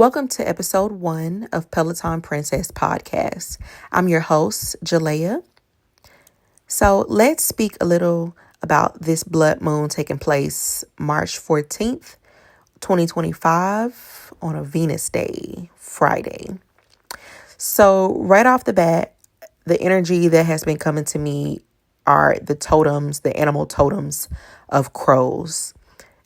Welcome to episode 1 of Peloton Princess Podcast. I'm your host, Jalea. So let's speak a little about this blood moon taking place March 14th, 2025 on a Venus day, Friday. So right off the bat, the energy that has been coming to me are the totems, the animal totems of crows.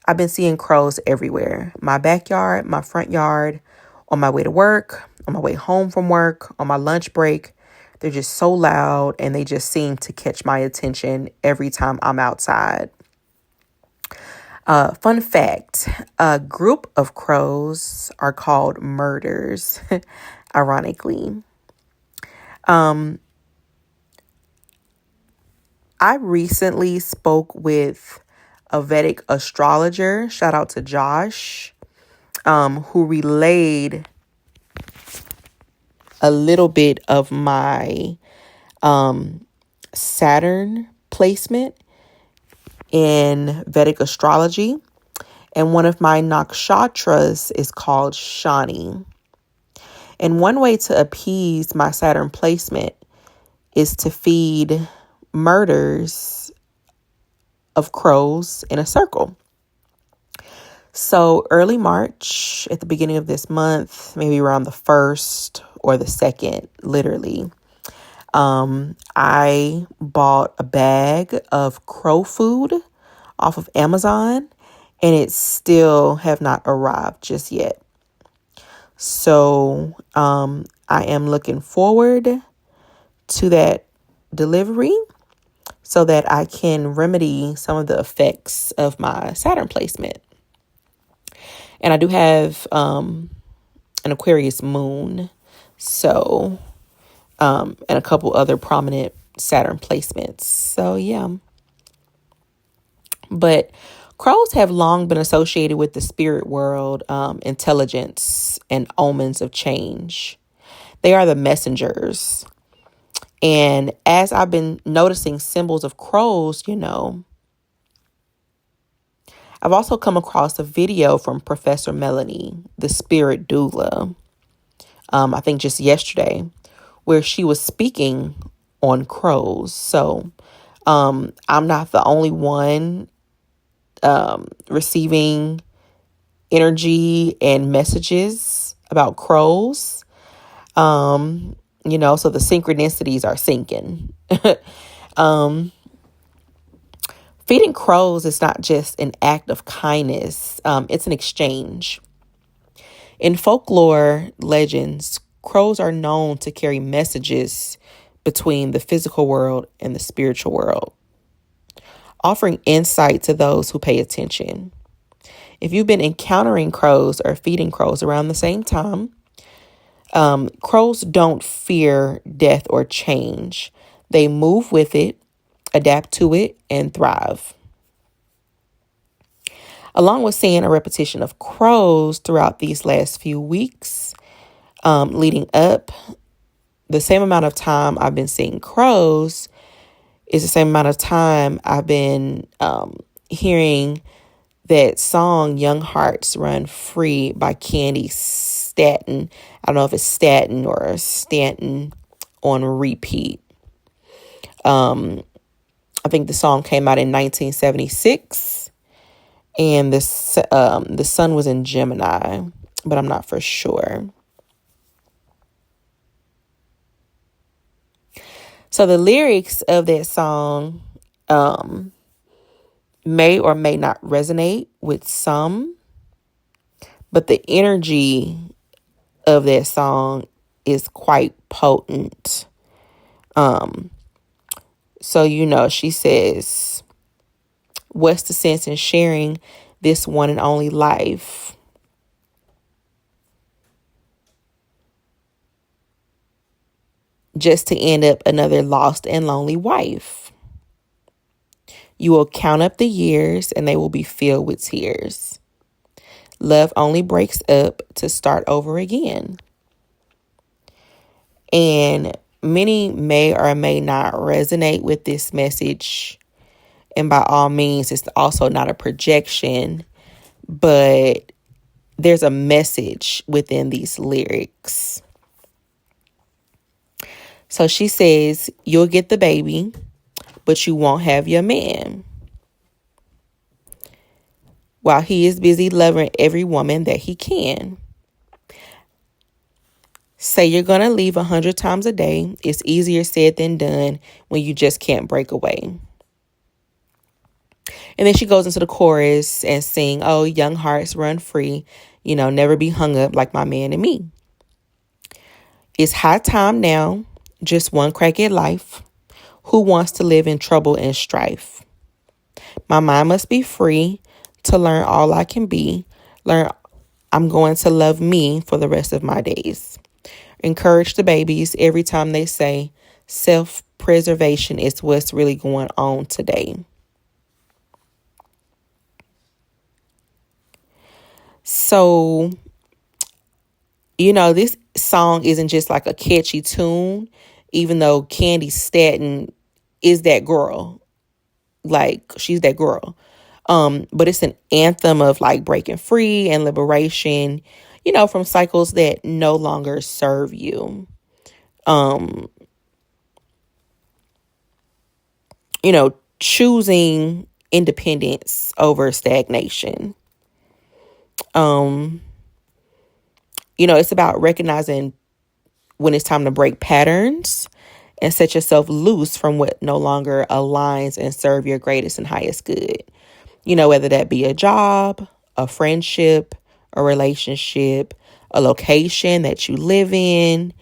I've been seeing crows everywhere. My backyard, my front yard, on my way to work, on my way home from work, on my lunch break. They're just so loud and they just seem to catch my attention every time I'm outside. Fun fact, a group of crows are called murders, ironically. I recently spoke with a Vedic astrologer, shout out to Josh, who relayed a little bit of my Saturn placement in Vedic astrology. And one of my nakshatras is called Shani. And one way to appease my Saturn placement is to feed murders of crows in a circle. So early March, at the beginning of this month, maybe around the 1st or the 2nd, literally, I bought a bag of crow food off of Amazon, and it still have not arrived just yet. So I am looking forward to that delivery so that I can remedy some of the effects of my Saturn placement. And I do have an Aquarius moon, so and a couple other prominent Saturn placements. So yeah. But crows have long been associated with the spirit world, intelligence, and omens of change. They are the messengers. And as I've been noticing symbols of crows, I've also come across a video from Professor Melanie, the spirit doula, I think just yesterday, where she was speaking on crows. So I'm not the only one receiving energy and messages about crows. So the synchronicities are sinking. Feeding crows is not just an act of kindness. It's an exchange. In folklore legends, crows are known to carry messages between the physical world and the spiritual world, offering insight to those who pay attention. If you've been encountering crows or feeding crows around the same time, crows don't fear death or change. They move with it, adapt to it, and thrive. Along with seeing a repetition of crows throughout these last few weeks, leading up, the same amount of time I've been seeing crows is the same amount of time I've been hearing that song Young Hearts Run Free by Candy Staton. I don't know if it's Staton or Stanton on repeat. I think the song came out in 1976, and the sun was in Gemini, but I'm not for sure. So the lyrics of that song may or may not resonate with some, but the energy of that song is quite potent. So, she says, what's the sense in sharing this one and only life? Just to end up another lost and lonely wife. You will count up the years and they will be filled with tears. Love only breaks up to start over again. And many may or may not resonate with this message. And by all means, it's also not a projection, but there's a message within these lyrics. So she says, you'll get the baby, but you won't have your man. While he is busy loving every woman that he can. Say you're going to leave 100 times a day. It's easier said than done when you just can't break away. And then she goes into the chorus and sing, oh, young hearts run free, never be hung up like my man and me. It's high time now, just one crack at life. Who wants to live in trouble and strife? My mind must be free to learn all I can be. I'm going to love me for the rest of my days. Encourage the babies every time they say self-preservation is what's really going on today. So, this song isn't just like a catchy tune, even though Candi Staton is that girl. Like, she's that girl. But it's an anthem of like breaking free and liberation, from cycles that no longer serve you. Choosing independence over stagnation. It's about recognizing when it's time to break patterns and set yourself loose from what no longer aligns and serve your greatest and highest good. Whether that be a job, a friendship, a relationship, a location that you live in.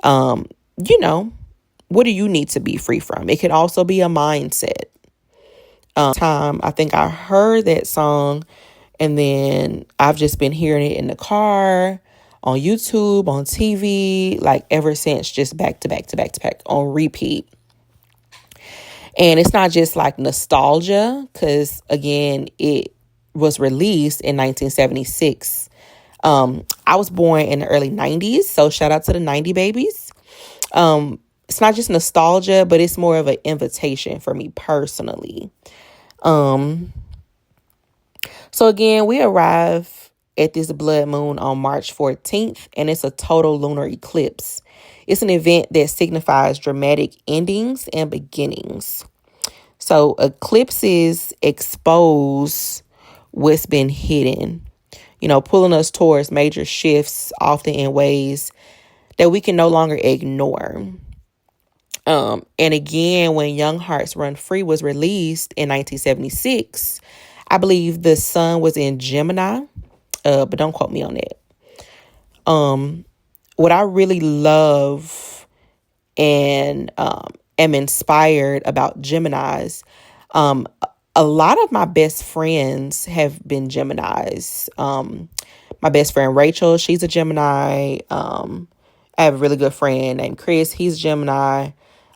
What do you need to be free from? It could also be a mindset. I think I heard that song, and then I've just been hearing it in the car, on YouTube, on TV, like ever since, just back to back to back to back on repeat. And it's not just like nostalgia, because again, it was released in 1976. I was born in the early 90s, so shout out to the 90 babies. It's not just nostalgia, but it's more of an invitation for me personally. So again, we arrive at this blood moon on March 14th, and it's a total lunar eclipse. It's an event that signifies dramatic endings and beginnings. So eclipses expose what's been hidden, pulling us towards major shifts, often in ways that we can no longer ignore. And again, when Young Hearts Run Free was released in 1976, I believe the sun was in Gemini, but don't quote me on that. What I really love and am inspired about Geminis, a lot of my best friends have been Geminis. My best friend Rachel, she's a Gemini. I have a really good friend named Chris. He's a Gemini.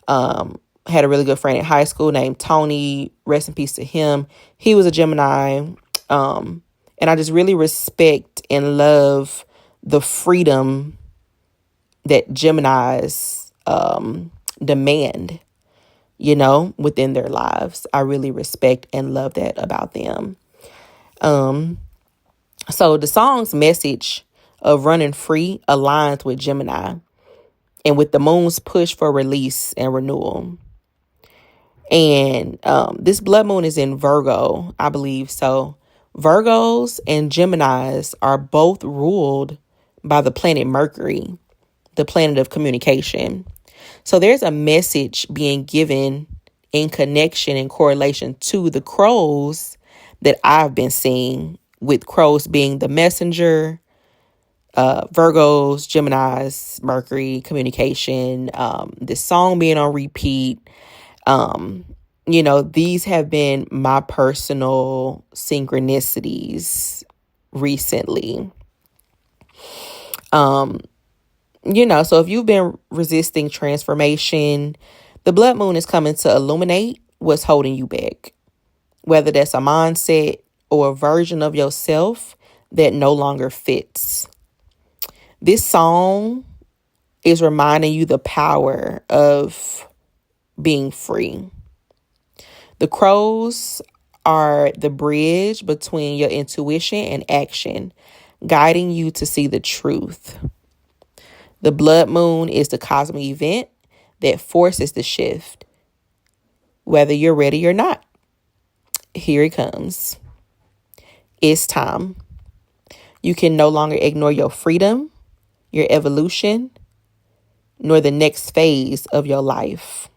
Had a really good friend in high school named Tony. Rest in peace to him. He was a Gemini. And I just really respect and love the freedom that Geminis demand, within their lives. I really respect and love that about them. So the song's message of running free aligns with Gemini and with the moon's push for release and renewal. And this blood moon is in Virgo, I believe. So Virgos and Geminis are both ruled by the planet Mercury, the planet of communication. So there's a message being given in connection and correlation to the crows that I've been seeing, with crows being the messenger, Virgos, Geminis, Mercury, communication, this song being on repeat. These have been my personal synchronicities recently. So if you've been resisting transformation, the blood moon is coming to illuminate what's holding you back, whether that's a mindset or a version of yourself that no longer fits. This song is reminding you the power of being free. The crows are the bridge between your intuition and action, guiding you to see the truth. The blood moon is the cosmic event that forces the shift, whether you're ready or not. Here it comes. It's time. You can no longer ignore your freedom, your evolution, nor the next phase of your life.